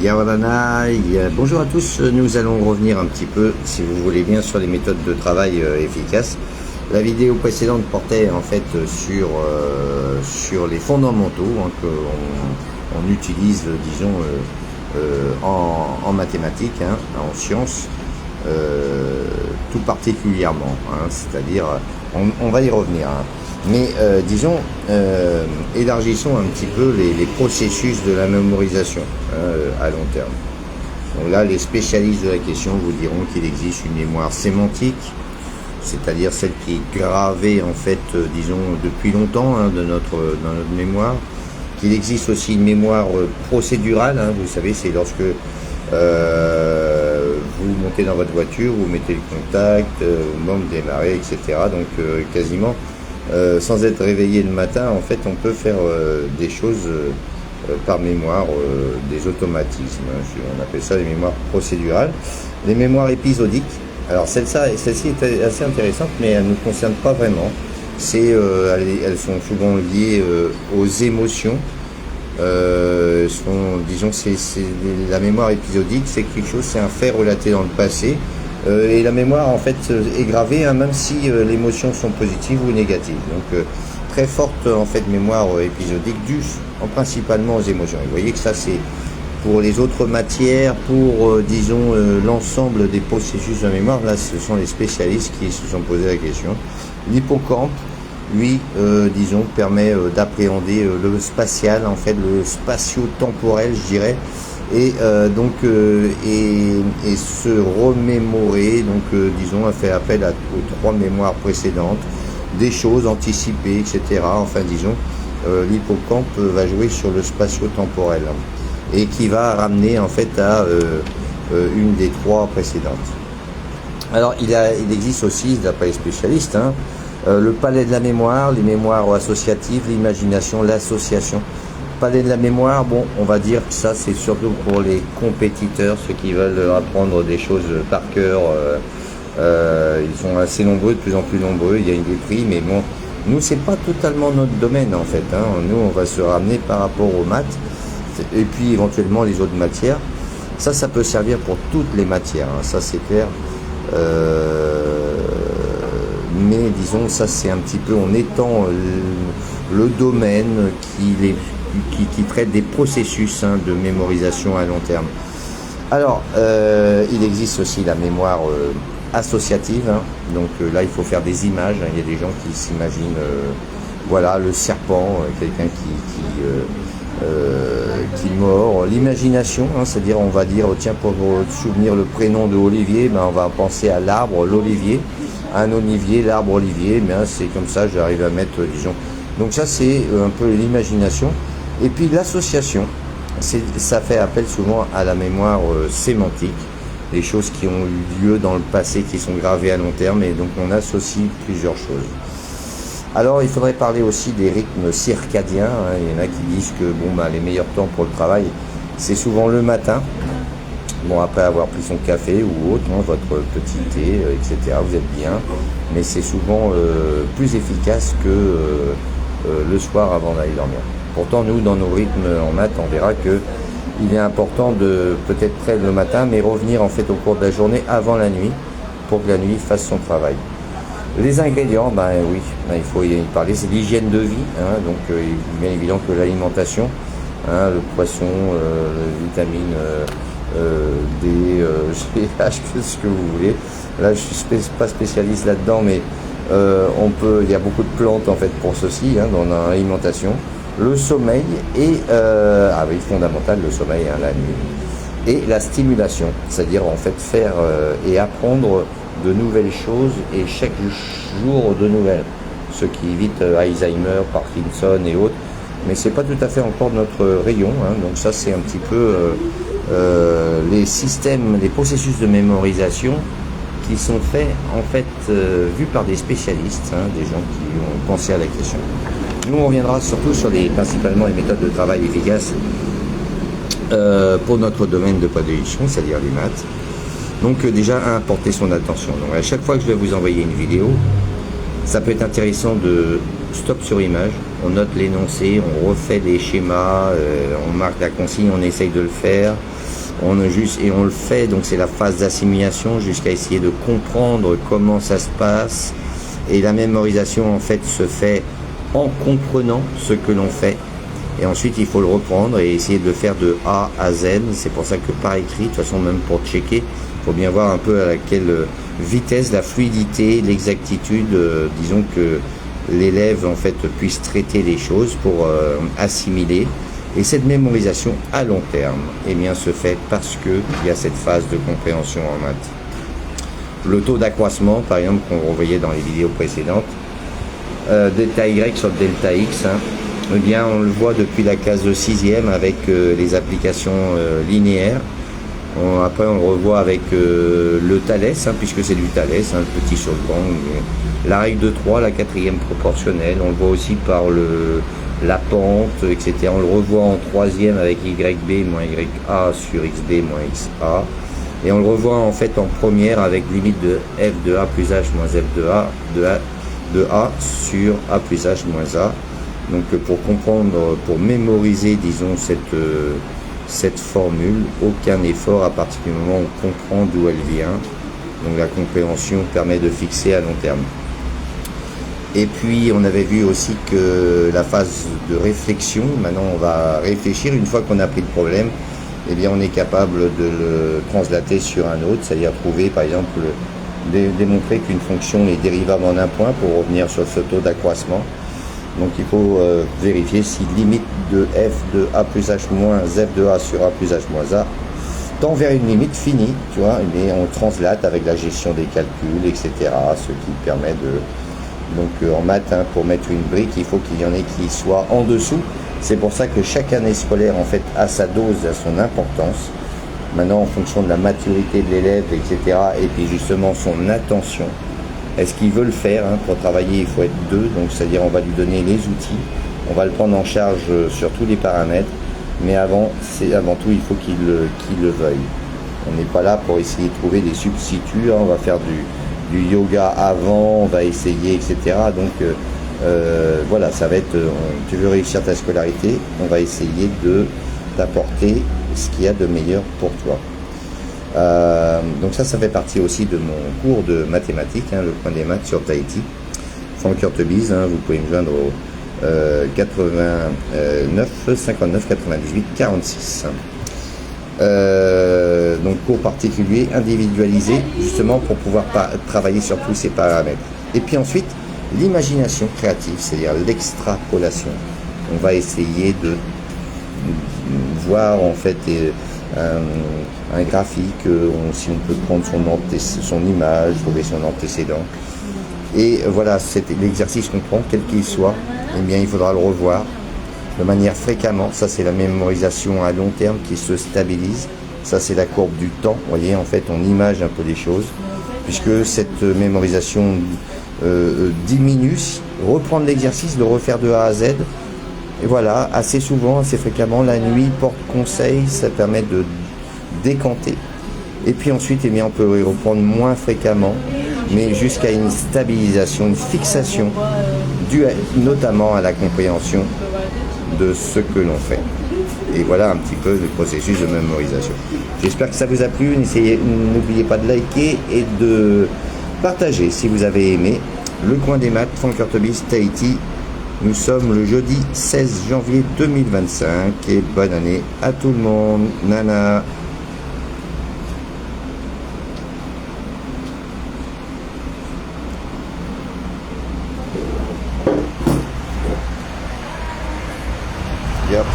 Bonjour à tous, nous allons revenir un petit peu, si vous voulez bien, sur les méthodes de travail efficaces. La vidéo précédente portait en fait sur les fondamentaux qu'on utilise, disons, en mathématiques, en sciences, tout particulièrement, c'est-à-dire, on va y revenir. Mais disons, élargissons un petit peu les processus de la mémorisation à long terme. Donc là, les spécialistes de la question vous diront qu'il existe une mémoire sémantique, c'est-à-dire celle qui est gravée en fait, disons, depuis longtemps dans notre mémoire. Qu'il existe aussi une mémoire procédurale, vous savez, c'est lorsque vous montez dans votre voiture, vous mettez le contact, au moment de démarrer, etc. Donc quasiment sans être réveillé le matin, en fait, on peut faire des choses par mémoire, des automatismes. On appelle ça les mémoires procédurales. Les mémoires épisodiques, alors celle-ci est assez intéressante, mais elle ne nous concerne pas vraiment. Elles sont souvent liées aux émotions. Disons, la mémoire épisodique, c'est quelque chose, c'est un fait relaté dans le passé. Et la mémoire en fait est gravée, même si les émotions sont positives ou négatives. Donc très forte en fait mémoire épisodique due principalement aux émotions. Et vous voyez que ça c'est pour les autres matières, pour disons l'ensemble des processus de mémoire. Là, ce sont les spécialistes qui se sont posé la question. L'hippocampe, lui, disons, permet d'appréhender le spatial, en fait, le spatio-temporel, je dirais. Et et se remémorer, donc disons, a fait appel aux trois mémoires précédentes, des choses anticipées, etc. Enfin, disons, l'hippocampe va jouer sur le spatio-temporel et qui va ramener en fait à une des trois précédentes. Alors, il existe aussi, d'après les spécialistes, le palais de la mémoire, les mémoires associatives, l'imagination, l'association. Palais de la mémoire, bon, on va dire que ça c'est surtout pour les compétiteurs, ceux qui veulent apprendre des choses par cœur. Ils sont assez nombreux, de plus en plus nombreux, il y a des prix, mais bon, nous c'est pas totalement notre domaine en fait. Nous on va se ramener par rapport aux maths et puis éventuellement les autres matières. Ça peut servir pour toutes les matières, ça c'est clair. Mais disons, ça c'est un petit peu en étant le domaine qui traite des processus de mémorisation à long terme. Alors, il existe aussi la mémoire associative, donc là il faut faire des images, il y a des gens qui s'imaginent, voilà, le serpent, quelqu'un qui mord. L'imagination, c'est-à-dire on va dire, tiens, pour souvenir le prénom de Olivier, on va penser à l'arbre, l'olivier, un olivier, l'arbre olivier, c'est comme ça, j'arrive à mettre, disons. Donc ça c'est un peu l'imagination. Et puis l'association, ça fait appel souvent à la mémoire sémantique, des choses qui ont eu lieu dans le passé, qui sont gravées à long terme, et donc on associe plusieurs choses. Alors il faudrait parler aussi des rythmes circadiens, il y en a qui disent que les meilleurs temps pour le travail, c'est souvent le matin, après avoir pris son café ou autre, votre petit thé, etc., vous êtes bien, mais c'est souvent plus efficace que le soir avant d'aller dormir. Pourtant, nous, dans nos rythmes en maths, on verra qu'il est important de peut-être prendre le matin, mais revenir en fait au cours de la journée avant la nuit, pour que la nuit fasse son travail. Les ingrédients, oui, il faut y parler, c'est l'hygiène de vie, donc bien évident que l'alimentation, le poisson, les vitamines D, GH, ce que vous voulez. Là, je suis pas spécialiste là-dedans, mais il y a beaucoup de plantes en fait pour ceci, dans l'alimentation. Le sommeil et fondamental, le sommeil, la nuit, et la stimulation, c'est-à-dire en fait faire et apprendre de nouvelles choses et chaque jour de nouvelles, ce qui évite Alzheimer, Parkinson et autres, mais c'est pas tout à fait encore notre rayon, donc ça c'est un petit peu les systèmes, les processus de mémorisation qui sont faits en fait vus par des spécialistes, des gens qui ont pensé à la question. Nous on reviendra surtout sur principalement les méthodes de travail efficaces pour notre domaine de prédilection, c'est-à-dire les maths. Donc déjà, porter son attention. Donc à chaque fois que je vais vous envoyer une vidéo, Ça peut être intéressant de stop sur image, on note l'énoncé, on refait des schémas, on marque la consigne, on essaye de le faire, on le fait, donc c'est la phase d'assimilation jusqu'à essayer de comprendre comment ça se passe. Et la mémorisation en fait se fait en comprenant ce que l'on fait. Et ensuite il faut le reprendre et essayer de le faire de A à Z. C'est pour ça que par écrit, de toute façon même pour checker, il faut bien voir un peu à quelle vitesse, la fluidité, l'exactitude, disons que l'élève en fait puisse traiter les choses pour assimiler. Et cette mémorisation à long terme, eh bien, se fait parce qu'il y a cette phase de compréhension en maths. Le taux d'accroissement, par exemple, qu'on revoyait dans les vidéos précédentes, delta Y sur delta X, hein, eh bien, on le voit depuis la case de 6e avec les applications linéaires. Après, on le revoit avec le Thalès, hein, puisque c'est du Thalès, hein, le petit sur le banc. La règle de 3, la 4e proportionnelle. On le voit aussi par la pente, etc. On le revoit en 3e avec YB moins YA sur XB moins XA. Et on le revoit en fait en première avec limite de F de A plus H moins F de A sur A plus H moins A. Donc pour comprendre, pour mémoriser, disons, cette formule, aucun effort à partir du moment où on comprend d'où elle vient. Donc la compréhension permet de fixer à long terme. Et puis on avait vu aussi que la phase de réflexion, maintenant on va réfléchir, une fois qu'on a pris le problème, eh bien on est capable de le translater sur un autre, c'est-à-dire trouver par exemple, démontrer qu'une fonction est dérivable en un point pour revenir sur ce taux d'accroissement. Donc il faut vérifier si limite de f de a plus h moins f de a sur a plus h moins a tend vers une limite finie, tu vois, mais on translate avec la gestion des calculs, etc. Ce qui permet de... Donc en maths, hein, pour mettre une brique, il faut qu'il y en ait qui soient en dessous. C'est pour ça que chaque année scolaire en fait a sa dose, a son importance. Maintenant en fonction de la maturité de l'élève, etc. et puis justement son attention. Est-ce qu'il veut le faire, hein? Pour travailler, il faut être deux, donc c'est-à-dire on va lui donner les outils, on va le prendre en charge sur tous les paramètres, mais avant tout, il faut qu'il le veuille. On n'est pas là pour essayer de trouver des substituts, hein. On va faire du yoga avant, on va essayer, etc. Donc voilà, ça va être, tu veux réussir ta scolarité, on va essayer de t'apporter ce qu'il y a de meilleur pour toi. Donc ça fait partie aussi de mon cours de mathématiques, hein, le point des maths sur Tahiti. Franck Hurtebise, hein, vous pouvez me joindre au 89 59 98 46. Donc cours particulier, individualisé, justement pour pouvoir travailler sur tous ces paramètres. Et puis ensuite, l'imagination créative, c'est-à-dire l'extrapolation. On va essayer de voir en fait un graphique, si on peut prendre son image, trouver son antécédent. Et voilà, c'est l'exercice qu'on prend, quel qu'il soit, eh bien il faudra le revoir de manière fréquemment. Ça c'est la mémorisation à long terme qui se stabilise. Ça c'est la courbe du temps. Vous voyez, en fait on image un peu les choses, puisque cette mémorisation diminue. Reprendre l'exercice, le refaire de A à Z. Et voilà, assez souvent, assez fréquemment, la nuit porte conseil, ça permet de décanter. Et puis ensuite, eh bien, on peut reprendre moins fréquemment, mais jusqu'à une stabilisation, une fixation, due notamment à la compréhension de ce que l'on fait. Et voilà un petit peu le processus de mémorisation. J'espère que ça vous a plu. N'oubliez pas de liker et de partager si vous avez aimé. Le coin des maths, Franck Hurtebise, Tahiti. Nous sommes le jeudi 16 janvier 2025 et bonne année à tout le monde. Nana. Yep.